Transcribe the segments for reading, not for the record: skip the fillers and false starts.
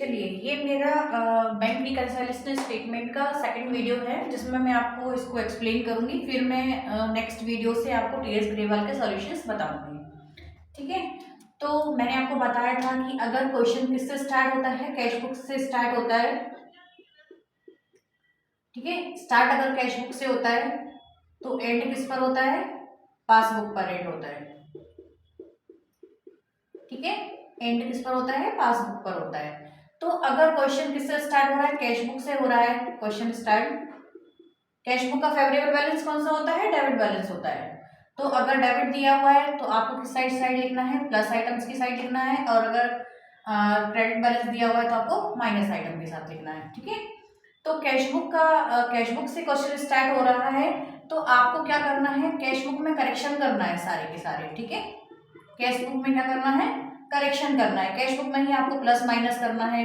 चलिए, ये मेरा बैंक रिकंसिलिएशन स्टेटमेंट का सेकंड वीडियो है जिसमें मैं आपको इसको एक्सप्लेन करूंगी। फिर मैं नेक्स्ट वीडियो से आपको टीएस ग्रेवाल के सॉल्यूशंस बताऊंगी। ठीक है, तो मैंने आपको बताया था कि अगर क्वेश्चन किससे स्टार्ट होता है, कैश बुक से स्टार्ट होता है। ठीक है, स्टार्ट अगर कैश बुक से होता है तो एंड किस पर होता है, पासबुक पर एंड होता है। ठीक है, एंड किस पर होता है, पासबुक पर होता है। तो अगर क्वेश्चन किससे स्टार्ट हो रहा है, कैश बुक से हो रहा है क्वेश्चन स्टार्ट। कैश बुक का फेवरेबल बैलेंस कौन सा होता है, डेबिट बैलेंस होता है। तो अगर डेबिट दिया हुआ है तो आपको किस साइड साइड लिखना है, प्लस आइटम्स की साइड लिखना है। और अगर क्रेडिट बैलेंस दिया हुआ है तो आपको माइनस आइटम के साथ लिखना है। ठीक है, तो कैश बुक से क्वेश्चन स्टार्ट हो रहा है तो आपको क्या करना है, कैश बुक में करेक्शन करना है सारे के सारे। ठीक है, कैश बुक में क्या करना है, करेक्शन करना है। कैश बुक में ही आपको प्लस माइनस करना है।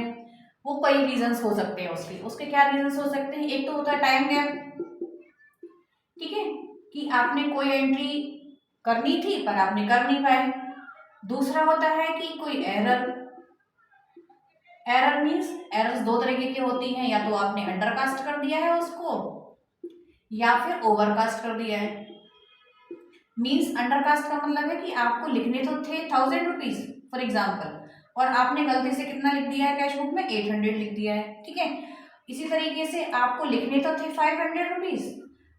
वो कई रीजंस हो सकते हैं उसके उसके क्या रीजंस हो सकते हैं, एक तो होता है टाइम गैप। ठीक है, कि आपने कोई एंट्री करनी थी पर आपने कर नहीं पाए। दूसरा होता है कि कोई एरर। एरर मीन्स एरर्स दो तरीके की होती हैं, या तो आपने अंडरकास्ट कर दिया है उसको या फिर ओवरकास्ट कर दिया है। मीन्स अंडरकास्ट का मतलब है कि आपको लिखने तो थे 1000 रुपीज फॉर एग्जाम्पल, और आपने गलती से कितना लिख दिया है कैश बुक में, 800 लिख दिया है। ठीक है, इसी तरीके से आपको लिखने तो थे 500 रुपीज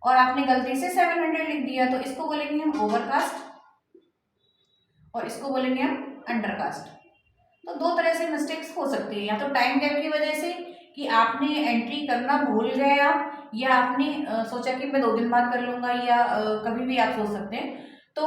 और आपने गलती से 700 लिख दिया, तो इसको बोलेंगे हम ओवरकास्ट और इसको बोलेंगे हम अंडरकास्ट। तो दो तरह से मिस्टेक्स हो सकती है, या तो टाइम गैप की वजह से कि आपने एंट्री करना भूल गए आप, या आपने सोचा कि मैं 2 दिन बाद कर लूंगा, या कभी भी आप सोच सकते हैं। तो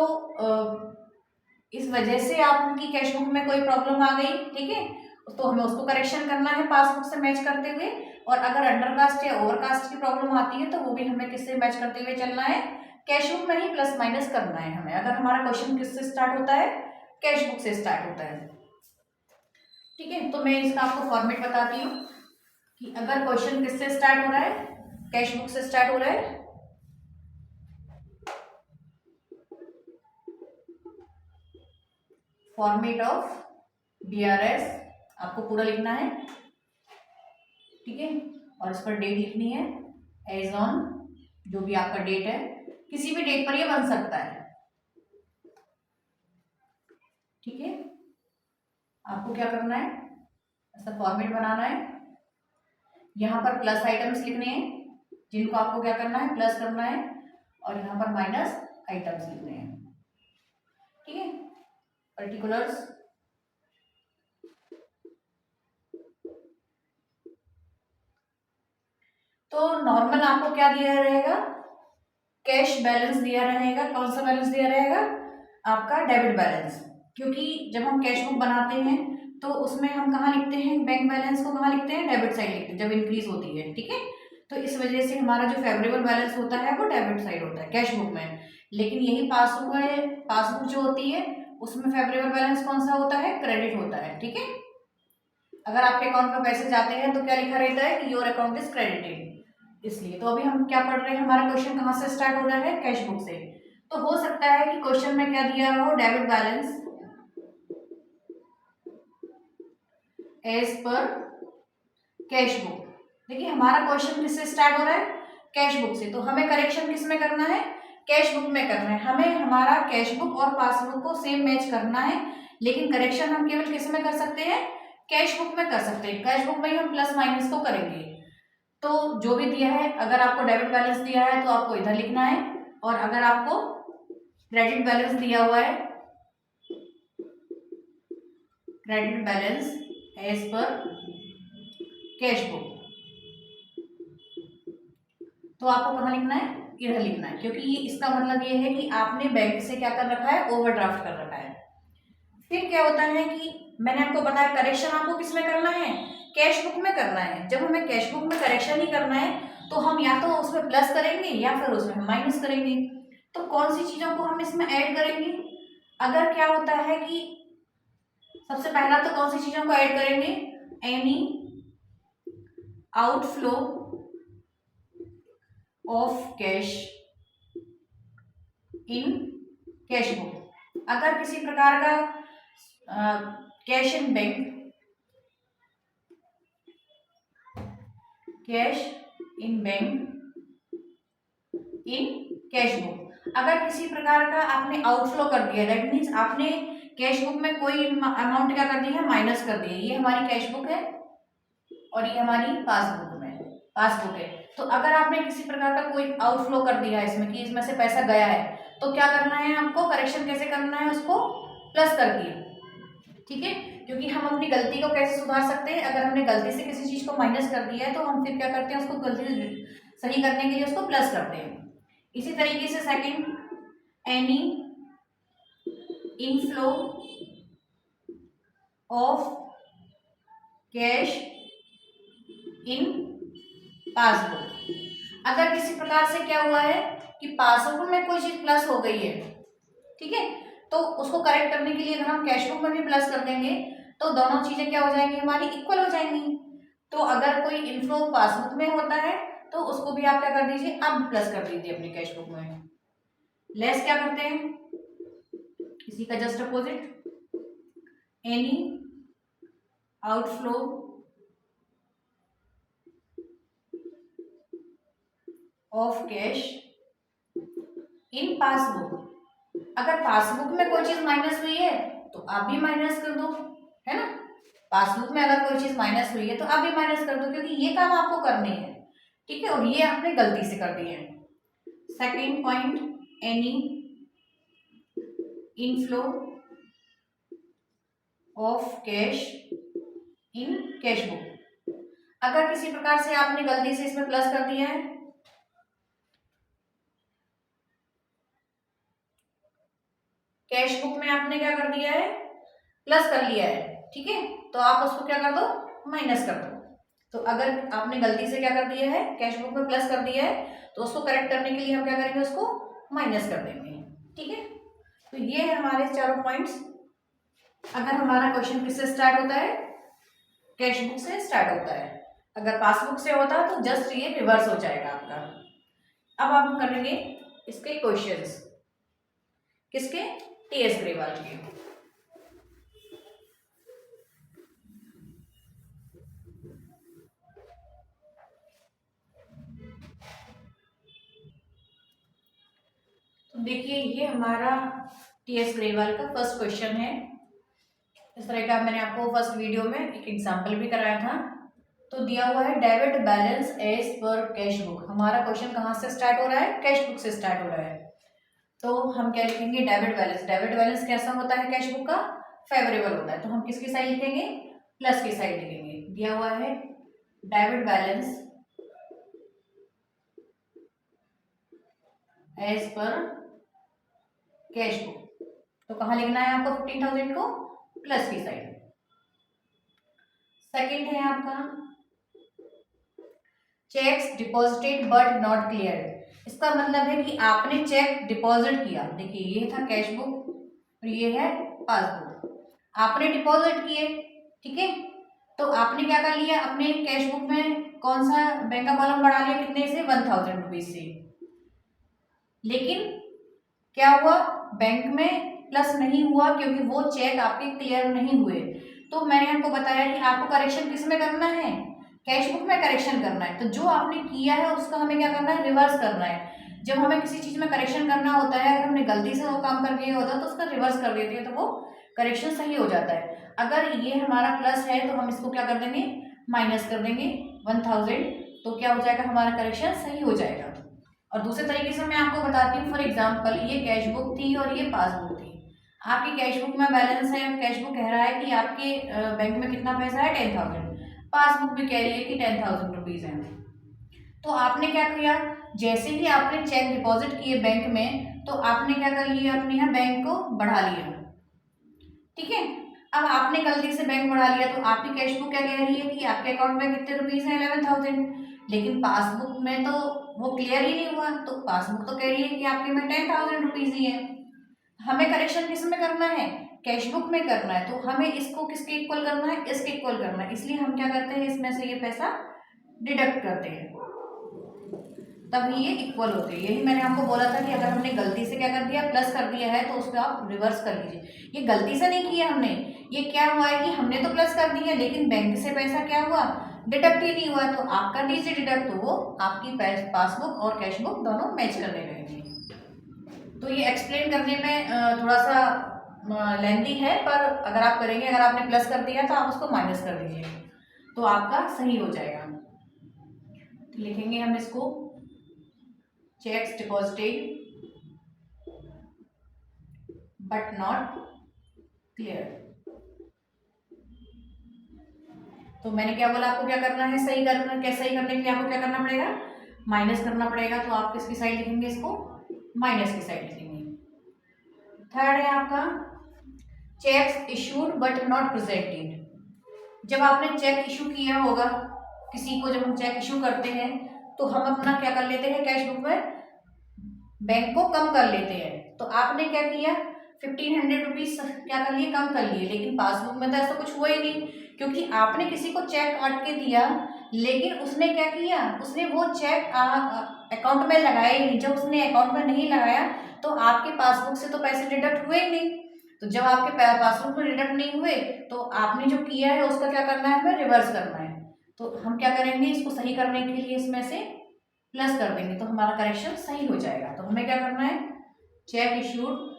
इस वजह से आपकी कैश बुक में कोई प्रॉब्लम आ गई। ठीक है, तो हमें उसको करेक्शन करना है पासबुक से मैच करते हुए। और अगर अंडरकास्ट या ओवरकास्ट की प्रॉब्लम आती है तो वो भी हमें किससे मैच करते हुए चलना है, कैश बुक में ही प्लस माइनस करना है हमें। अगर हमारा क्वेश्चन किससे स्टार्ट होता है, कैश बुक से स्टार्ट होता है। ठीक है, तो मैं इसका आपको फॉर्मेट बताती हूँ कि अगर क्वेश्चन किससे स्टार्ट हो रहा है, कैश बुक से स्टार्ट हो रहा है। फॉर्मेट ऑफ बीआरएस आपको पूरा लिखना है। ठीक है, और इस पर डेट लिखनी है, एज ऑन, जो भी आपका डेट है, किसी भी डेट पर ये बन सकता है। ठीक है, आपको क्या करना है, ऐसा फॉर्मेट बनाना है। यहाँ पर प्लस आइटम्स लिखने हैं जिनको आपको क्या करना है, प्लस करना है, और यहाँ पर माइनस आइटम्स लिखने हैं। ठीक है, पर्टिकुलर्स। तो नॉर्मल आपको क्या दिया रहेगा, कैश बैलेंस दिया रहेगा। कौन सा बैलेंस दिया रहेगा, आपका डेबिट बैलेंस। क्योंकि जब हम कैश बुक बनाते हैं तो उसमें हम कहाँ लिखते हैं, बैंक बैलेंस को कहाँ लिखते हैं, डेबिट साइड लिखते हैं जब इंक्रीज होती है। ठीक है, तो इस वजह से हमारा जो फेवरेबल बैलेंस होता है वो डेबिट साइड होता है कैश बुक में। लेकिन यही पासबुक जो होती है उसमें फेवरेबल बैलेंस कौन सा होता है, क्रेडिट होता है। ठीक है, अगर आपके अकाउंट में पैसे जाते हैं तो क्या लिखा रहता है कि योर अकाउंट इज क्रेडिटेड। इसलिए तो अभी हम क्या पढ़ रहे हैं, हमारा क्वेश्चन कहाँ से स्टार्ट हो रहा है, कैश बुक से। तो हो सकता है कि क्वेश्चन में क्या दिया हो, debit balance as per cash book. देखिए हमारा क्वेश्चन किससे स्टार्ट हो रहा है, कैश बुक से, तो हमें करेक्शन किस में करना है, कैश बुक में करना है। हमें हमारा कैश बुक और पासबुक को सेम मैच करना है, लेकिन करेक्शन हम केवल किस में कर सकते हैं, कैश बुक में कर सकते हैं। कैश बुक में ही हम प्लस माइनस को करेंगे। तो जो भी दिया है, अगर आपको डेबिट बैलेंस दिया है तो आपको इधर लिखना है, और अगर आपको क्रेडिट बैलेंस दिया हुआ है, credit balance as per cash book, तो आपको कहाँ लिखना है, इधर लिखना है। क्योंकि ये इसका मतलब ये है कि आपने बैंक से क्या कर रखा है, ओवरड्राफ्ट कर रखा है। फिर क्या होता है कि मैंने आपको बताया करेक्शन आपको किस में करना है, कैश बुक में करना है। जब हमें कैश बुक में करेक्शन ही करना है तो हम या तो उसमें प्लस करेंगे या फिर उसमें हम माइनस करेंगे। तो कौन सी चीजों को हम इसमें ऐड करेंगे, अगर क्या होता है कि सबसे पहला तो कौन सी चीजों को ऐड करेंगे, any outflow of cash in cash book. अगर किसी प्रकार का cash in bank cash in bank in cash book. अगर किसी प्रकार का आपने आउटफ्लो कर दिया, दैट मीन्स आपने कैश बुक में कोई अमाउंट क्या कर दी है, माइनस कर दी है। ये हमारी कैश बुक है और ये हमारी पासबुक है। तो अगर आपने किसी प्रकार का कोई आउटफ्लो कर दिया है इसमें कि इसमें से पैसा गया है, तो क्या करना है आपको, करेक्शन कैसे करना है, उसको प्लस करके, ठीक है। क्योंकि हम अपनी गलती को कैसे सुधार सकते हैं, अगर हमने गलती से किसी चीज को माइनस कर दिया है तो हम फिर क्या करते हैं, उसको गलती सही करने के लिए उसको प्लस करते हैं। इसी तरीके से second, any inflow of cash in passbook. अगर किसी प्रकार से क्या हुआ है कि पासबुक में कोई चीज प्लस हो गई है, ठीक है, तो उसको करेक्ट करने के लिए अगर हम कैश बुक में भी प्लस कर देंगे तो दोनों चीजें क्या हो जाएंगी, हमारी इक्वल हो जाएंगी। तो अगर कोई इनफ्लो पासबुक में होता है तो उसको भी आप क्या कर दीजिए, आप प्लस कर दीजिए अपनी कैश बुक में। लेस क्या करते हैं, इसी का just opposite, any outflow of cash in passbook. अगर पासबुक में कोई चीज माइनस हुई है तो आप भी माइनस कर दो, है ना। पासबुक में अगर कोई चीज माइनस हुई है तो आप भी माइनस कर दो, क्योंकि ये काम आपको करने हैं, ठीक है, और ये आपने गलती से कर दिए हैं। Second point, any inflow of cash in cash book. अगर किसी प्रकार से आपने गलती से इसमें प्लस कर दिया है, कैश बुक में आपने क्या कर दिया है, प्लस कर लिया है, ठीक है, तो आप उसको क्या कर दो, माइनस कर दो। तो अगर आपने गलती से क्या कर दिया है, कैश बुक में प्लस कर दिया है, तो उसको करेक्ट करने के लिए हम क्या करेंगे, उसको माइनस कर देंगे, ठीक है। तो ये है हमारे चारों पॉइंट्स। अगर हमारा क्वेश्चन किससे स्टार्ट होता है, कैश बुक से स्टार्ट होता है। अगर पासबुक से होता तो जस्ट ये रिवर्स हो जाएगा आपका। अब हम करेंगे इसके क्वेश्चंस, किसके, टीएस ग्रेवाल के। तो देखिए ये हमारा टीएस ग्रेवाल का फर्स्ट क्वेश्चन है। इस तरह का मैंने आपको फर्स्ट वीडियो में एक एग्जांपल भी कराया था। तो दिया हुआ है debit balance as per cash book. हमारा क्वेश्चन कहाँ से स्टार्ट हो रहा है, कैश बुक से स्टार्ट हो रहा है। तो हम क्या लिखेंगे, डेबिट बैलेंस। डेबिट बैलेंस कैसा होता है कैश बुक का, फेवरेबल होता है। तो हम किसकी साइड लिखेंगे, प्लस की साइड लिखेंगे। दिया हुआ है debit balance as per cash book, तो कहाँ लिखना है आपको, 15,000 को प्लस की साइड। सेकंड है आपका checks deposited but not clear. इसका मतलब है कि आपने चेक डिपॉजिट किया, देखिए ये था कैश बुक और ये है पासबुक, आपने डिपॉजिट किए, ठीक है। तो आपने क्या कर लिया, अपने कैश बुक में कौन सा बैंक का कॉलम बढ़ा लिया, कितने से, 1,000 रुपीज से। लेकिन क्या हुआ, बैंक में प्लस नहीं हुआ क्योंकि वो चेक आपके क्लियर नहीं हुए। तो मैंने आपको बताया कि आपको करेक्शन किस में करना है, कैश बुक में करेक्शन करना है। तो जो आपने किया है उसका हमें क्या करना है, रिवर्स करना है। जब हमें किसी चीज में करेक्शन करना होता है, अगर हमने गलती से वो काम कर दिया होता है तो उसका रिवर्स कर देते हैं, तो वो करेक्शन सही हो जाता है। अगर ये हमारा प्लस है तो हम इसको क्या कर देंगे, माइनस कर देंगे 1,000, तो क्या हो जाएगा, हमारा करेक्शन सही हो जाएगा। और दूसरे तरीके से मैं आपको बताती हूँ, फॉर एग्जाम्पल ये कैश बुक थी और ये पासबुक थी। आपकी कैश बुक में बैलेंस है, कैश बुक कह रहा है कि आपके बैंक में कितना पैसा है, 10,000। पासबुक भी कह रही है कि 10,000 रुपीज है। तो आपने क्या किया, जैसे ही आपने चेक डिपॉजिट किए बैंक में, तो आपने क्या कर लिया, अपने यहाँ बैंक को बढ़ा लिया, ठीक है। अब आपने गलती से बैंक बढ़ा लिया तो आपकी कैश बुक क्या कह रही है कि आपके अकाउंट में कितने रुपीज है, 11,000। लेकिन पासबुक में तो वो क्लियर ही नहीं हुआ, तो पासबुक तो कह रही है कि आपके में 10,000 रुपीज ही है। हमें करेक्शन किस में करना है, कैश बुक में करना है। तो हमें इसको किसके इक्वल करना है, इसके इक्वल करना है। इसलिए हम क्या करते हैं, इसमें से ये पैसा डिडक्ट करते हैं, तभी ये इक्वल होते हैं। यही मैंने आपको बोला था कि अगर हमने गलती से क्या कर दिया, प्लस कर दिया है, तो उसको आप रिवर्स कर लीजिए। ये गलती से नहीं किया हमने, ये क्या हुआ है कि हमने तो प्लस कर दिया लेकिन बैंक से पैसा क्या हुआ, डिडक्ट ही नहीं हुआ, तो आप कर लीजिए डिडक्ट, तो वो आपकी पासबुक और कैश बुक दोनों मैच करने लगेंगे। तो ये एक्सप्लेन करने में थोड़ा सा लेंथी है, पर अगर आप करेंगे, अगर आपने प्लस कर दिया तो आप उसको माइनस कर दीजिए तो आपका सही हो जाएगा। तो लिखेंगे हम इसको checks deposited but not clear. तो मैंने क्या बोला, आपको क्या करना है, सही करने के लिए आपको क्या करना पड़ेगा, माइनस करना पड़ेगा। तो आप किसकी साइड लिखेंगे, इसको माइनस की साइड लिखेंगे। थर्ड है आपका cheques issued but not presented. जब आपने चेक इशू किया होगा किसी को, जब हम चेक इशू करते हैं तो हम अपना क्या कर लेते हैं, कैश बुक में बैंक को कम कर लेते हैं। तो आपने क्या किया, 1500 रुपीज क्या कर लिए, कम कर लिए, लेकिन पासबुक में तो ऐसा कुछ हुआ ही नहीं, क्योंकि आपने किसी को चेक काट के दिया, लेकिन उसने क्या किया, उसने वो चेक अकाउंट में लगाया ही नहीं। जब उसने अकाउंट में नहीं लगाया तो आपके पासबुक से तो पैसे डिडक्ट हुए ही नहीं। तो जब आपके पासबुक में डिडक्ट नहीं हुए तो आपने जो किया है उसका क्या करना है, हमें रिवर्स करना है। तो हम क्या करेंगे, इसको सही करने के लिए इसमें से प्लस कर देंगे तो हमारा करेक्शन सही हो जाएगा। तो हमें क्या करना है, check issued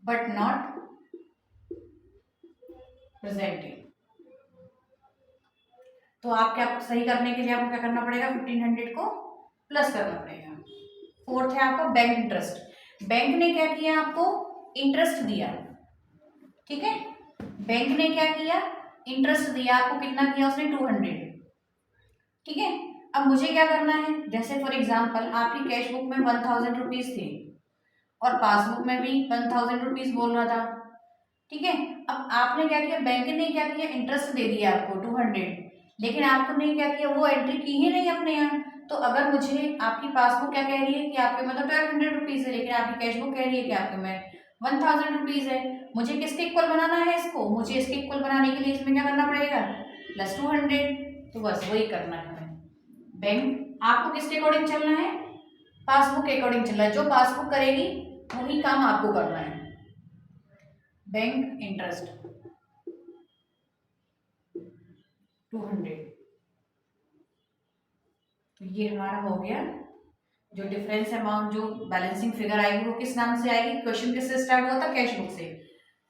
but not presented. तो आप क्या सही करने के लिए आपको क्या करना पड़ेगा, 1500 को प्लस करना पड़ेगा। फोर्थ है आपका बैंक इंटरेस्ट। बैंक ने क्या किया, आपको इंटरेस्ट दिया, ठीक है, बैंक ने क्या किया, इंटरेस्ट दिया आपको, कितना किया उसने, 200, ठीक है। अब मुझे क्या करना है, जैसे फॉर एग्जांपल आपकी कैश बुक में 1000 रुपीज थे और पासबुक में भी 1000 रुपीज बोल रहा था, ठीक है। अब आपने क्या किया, बैंक ने क्या किया, इंटरेस्ट दे दिया आपको 200, लेकिन आपने क्या किया, वो एंट्री की ही नहीं अपने यहाँ। तो अगर मुझे, आपकी पासबुक क्या कह रही है कि आपके में तो 1200 रुपीज है, लेकिन आपकी कैश बुक कह रही है कि आपके में 1000 रुपीज है, मुझे किसके इक्वल बनाना है इसको, मुझे इसके इक्वल बनाने के लिए इसमें क्या करना पड़ेगा, +200। तो बस वही करना है हमें। बैंक आपको किसके अकॉर्डिंग चलना है, पासबुक के अकॉर्डिंग चलना है, जो पासबुक करेगी वही काम आपको करना है। बैंक इंटरेस्ट 200, तो ये हमारा हो गया। जो डिफरेंस अमाउंट, जो बैलेंसिंग फिगर आएगी वो किस नाम से आएगी, क्वेश्चन किससे स्टार्ट हुआ था, कैश बुक से,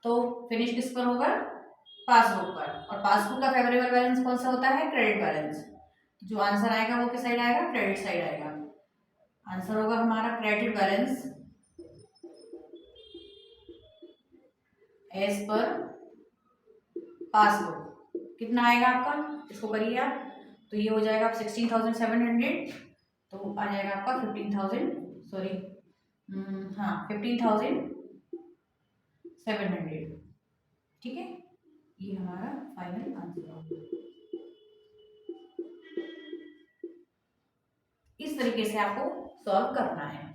तो फिनिश किस पर होगा, पासबुक पर। और पासबुक का फेवरेबल बैलेंस कौन सा होता है, क्रेडिट बैलेंस। जो आंसर आएगा वो किस साइड आएगा, क्रेडिट साइड आएगा। आंसर होगा हमारा credit balance as per passbook. कितना आएगा आपका, इसको करिए आप, तो ये हो जाएगा आप 16,700, तो आ जाएगा आपका 15,000, सॉरी, हाँ 15,700, ठीक है। ये हमारा फाइनल आंसर होगा। इस तरीके से आपको सॉल्व करना है।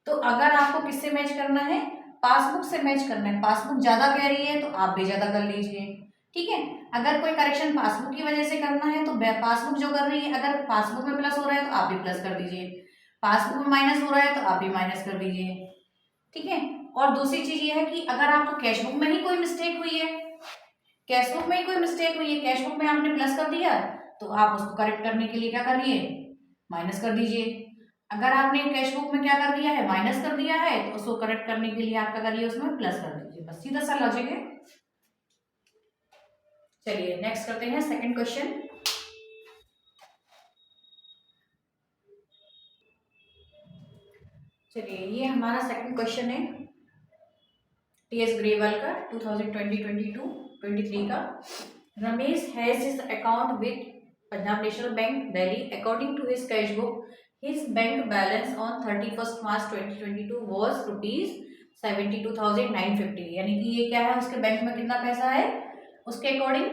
तो अगर आपको किससे मैच करना है, पासबुक से मैच करना है, पासबुक ज्यादा कह रही है तो आप भी ज्यादा कर लीजिए, ठीक है। अगर कोई करेक्शन पासबुक की वजह से करना है तो पासबुक जो कर रही है, अगर पासबुक में प्लस हो रहा है तो आप भी प्लस कर दीजिए, पासबुक में माइनस हो रहा है तो आप भी माइनस कर दीजिए, ठीक है। और दूसरी चीज ये है कि अगर आपको कैश बुक में ही कोई मिस्टेक हुई है, कैश बुक में ही कोई मिस्टेक हुई है, कैश बुक में आपने प्लस कर दिया, तो आप उसको करेक्ट करने के लिए क्या करिए, माइनस कर दीजिए। अगर आपने कैश बुक में क्या कर दिया है, माइनस कर दिया है, तो उसको करेक्ट करने के लिए आप क्या करिए, उसमें प्लस कर दीजिए, बस सीधा सा लॉजिक है। चलिए नेक्स्ट करते हैं सेकंड क्वेश्चन। चलिए ये हमारा सेकंड क्वेश्चन है टीएस ग्रेवाल का 2020-22-23 का। Ramesh has his account with Punjab National Bank Delhi. According to his cash book his bank balance on 31st March 2022 was ₹72,950। यानी कि ये क्या है, उसके बैंक में कितना पैसा है, उसके according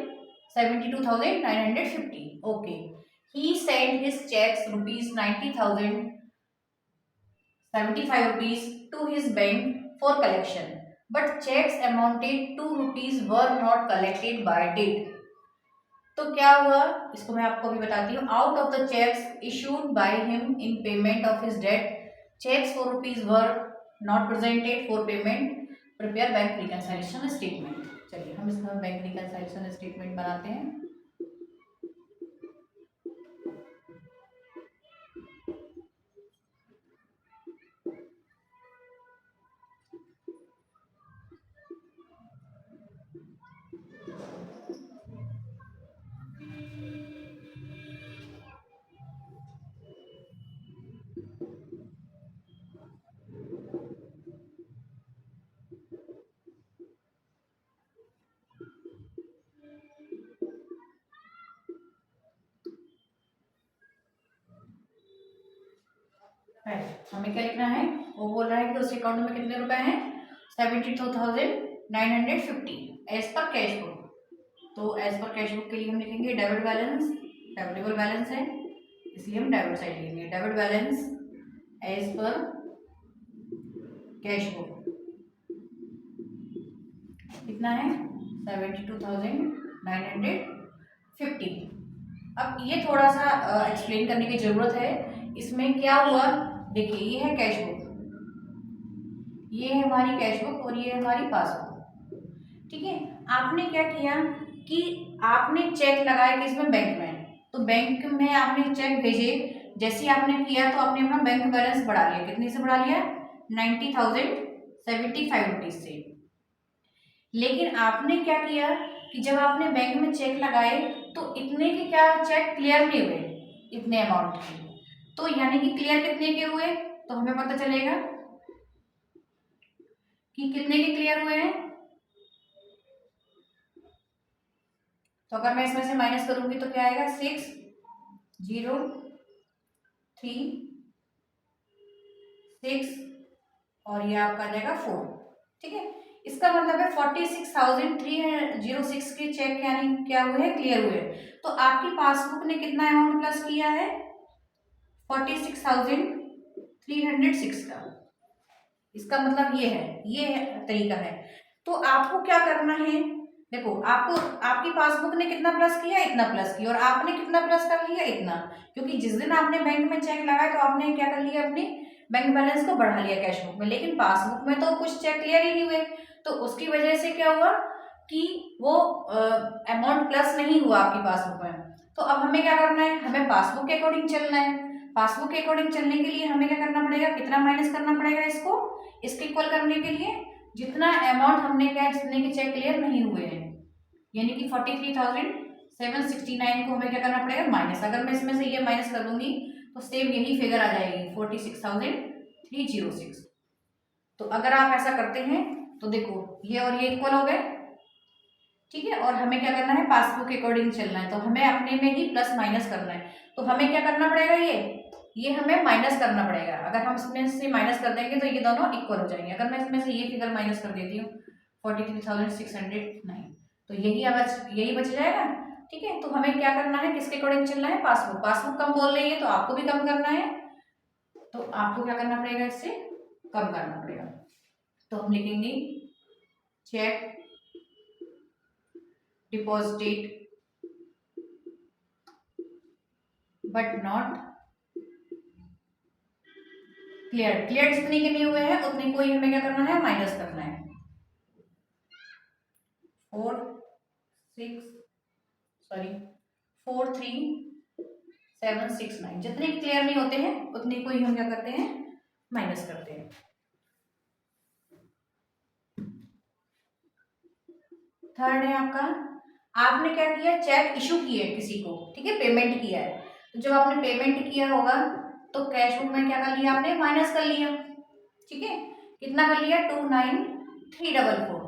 72,950। Okay, he sent his checks ₹90,075 to his bank for collection, but checks amounted to rupees were not collected by date। तो क्या हुआ, इसको मैं आपको अभी बताती हूँ। Out of the cheques issued by him in payment of his debt, cheques for rupees were not presented for payment. Prepare bank reconciliation statement. चलिए हम इसका बैंक रिकंसिलिएशन स्टेटमेंट बनाते हैं। हमें क्या लिखना है, वो बोल रहा है कि उसके अकाउंट में कितने रुपए हैं, 72,950 एज पर कैश बुक। तो एज पर कैश बुक के लिए हम लिखेंगे डेबिट बैलेंस, डेबिटेबल बैलेंस है इसलिए हम डेबिट साइड लिखेंगे, debit balance as per cash book कितना है 72,950। अब ये थोड़ा सा एक्सप्लेन करने की जरूरत है। इसमें क्या हुआ, देखिए ये है कैश बुक, ये है हमारी कैश बुक और ये है हमारी पासबुक। ठीक है, आपने क्या किया कि आपने चेक लगाया किसमें, बैंक में। तो बैंक में आपने चेक भेजे, जैसे ही आपने किया तो आपने अपना बैंक बैलेंस बढ़ा लिया, कितने से बढ़ा लिया, 90,075 रुपीज से। लेकिन आपने क्या किया कि जब आपने बैंक में चेक लगाए तो इतने के क्या चेक क्लियर नहीं हुए, इतने अमाउंट के। तो यानी कि क्लियर कितने के हुए, तो हमें पता चलेगा कि कितने के क्लियर हुए हैं। तो अगर मैं इसमें से माइनस करूंगी तो क्या आएगा, 6,0,3,6 और ये आपका आ जाएगा 4। ठीक है, इसका मतलब है 46,306 के चेक यानी क्या हुए हैं, क्लियर हुए। तो आपकी पासबुक ने कितना अमाउंट प्लस किया है, 46,306 का। इसका मतलब ये है, ये तरीका है। तो आपको क्या करना है, देखो आपको आपकी पासबुक ने कितना प्लस किया, इतना प्लस किया, और आपने कितना प्लस कर लिया, इतना। क्योंकि जिस दिन आपने बैंक में चेक लगाया तो आपने क्या कर लिया, अपने बैंक बैलेंस को बढ़ा लिया कैश बुक में, लेकिन पासबुक में तो कुछ चेक क्लियर ही नहीं हुए। तो उसकी वजह से क्या हुआ कि वो अमाउंट प्लस नहीं हुआ आपकी पासबुक में। तो अब हमें क्या करना है, हमें पासबुक के अकॉर्डिंग चलना है। पासबुक के अकॉर्डिंग चलने के लिए हमें क्या करना पड़ेगा, कितना माइनस करना पड़ेगा इसको, इसके इक्वल करने के लिए जितना अमाउंट हमने क्या, जितने के चेक क्लियर नहीं हुए हैं, यानी कि 43,769 को हमें क्या करना पड़ेगा, माइनस। अगर मैं इसमें से ये माइनस कर दूंगी तो सेम यही फिगर आ जाएगी 46,306। तो अगर आप ऐसा करते हैं तो देखो ये और ये इक्वल हो गए। ठीक है, और हमें क्या करना है, पासबुक के अकॉर्डिंग चलना है, तो हमें अपने में ही प्लस माइनस करना है। तो हमें क्या करना पड़ेगा, ये हमें माइनस करना पड़ेगा। अगर हम इसमें से माइनस कर देंगे तो ये दोनों इक्वल हो जाएंगे। अगर मैं इसमें से ये फिगर माइनस कर देती हूँ 43,609, तो यही बच जाएगा। ठीक है, तो हमें क्या करना है, किसके अकॉर्डिंग चलना है, पासबुक। पासबुक कम बोल रही है तो आपको भी कम करना है, तो आपको क्या करना पड़ेगा, इससे कम करना पड़ेगा। तो हम लिखेंगे check deposited but not clear. Clear जितने के नहीं हुए हैं उतने को ही हमें क्या करना है, माइनस करना है। 4,3,769 जितने क्लियर नहीं होते हैं उतने को ही हम क्या करते हैं, माइनस करते हैं। थर्ड है आपका, आपने क्या किया, चेक इशू किए किसी को, ठीक है, पेमेंट किया है। तो जब आपने पेमेंट किया होगा तो कैश बुक में क्या कर लिया आपने, माइनस कर लिया। ठीक है, कितना कर लिया, 29,344।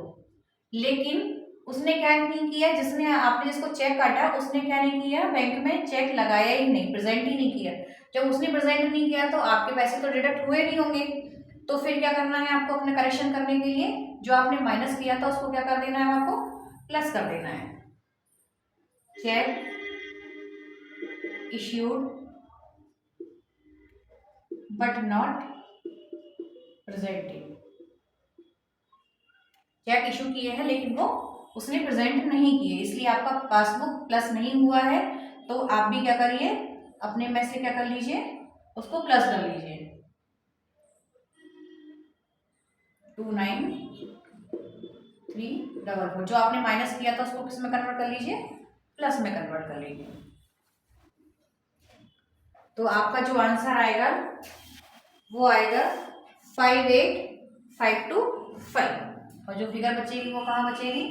लेकिन उसने क्या नहीं किया, जिसने आपने जिसको चेक काटा उसने क्या नहीं किया, बैंक में चेक लगाया ही नहीं, प्रेजेंट ही नहीं किया। जब उसने प्रेजेंट नहीं किया तो आपके पैसे तो डिडक्ट हुए नहीं होंगे। तो फिर क्या करना है आपको, अपने करेक्शन करने के लिए जो आपने माइनस किया था उसको क्या कर देना है, आपको प्लस कर देना है। Cheque issued but not presented, cheque issue किए हैं लेकिन वो उसने प्रेजेंट नहीं किए, इसलिए आपका पासबुक प्लस नहीं हुआ है। तो आप भी क्या करिए, अपने में से क्या कर लीजिए, उसको प्लस कर लीजिए। 344। जो आपने माइनस किया था उसको किस में कन्वर्ट कर लीजिए, प्लस में कन्वर्ट कर लीजिए। तो आपका जो आंसर आएगा वो आएगा 58525। और जो फिगर बचेगी वो कहाँ बचेगी,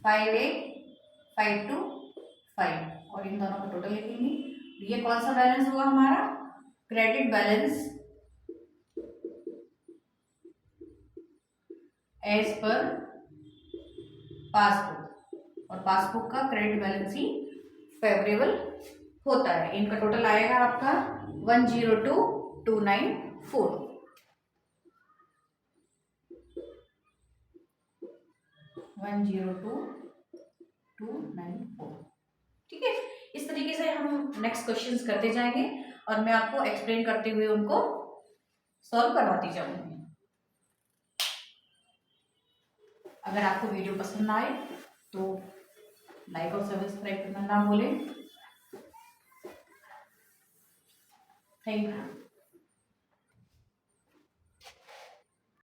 58525। और इन दोनों का टोटल लिखेंगे। ये कौन सा बैलेंस हुआ हमारा, credit balance as per passbook. और पासबुक का क्रेडिट बैलेंस ही फेवरेबल होता है। इनका टोटल आएगा आपका 102,294। 102,294। ठीक है, इस तरीके से हम नेक्स्ट क्वेश्चंस करते जाएंगे और मैं आपको एक्सप्लेन करते हुए उनको सॉल्व करवाती जाऊंगी। अगर आपको वीडियो पसंद आए तो लाइक और सब्सक्राइब करना ना भूलें। Thank you.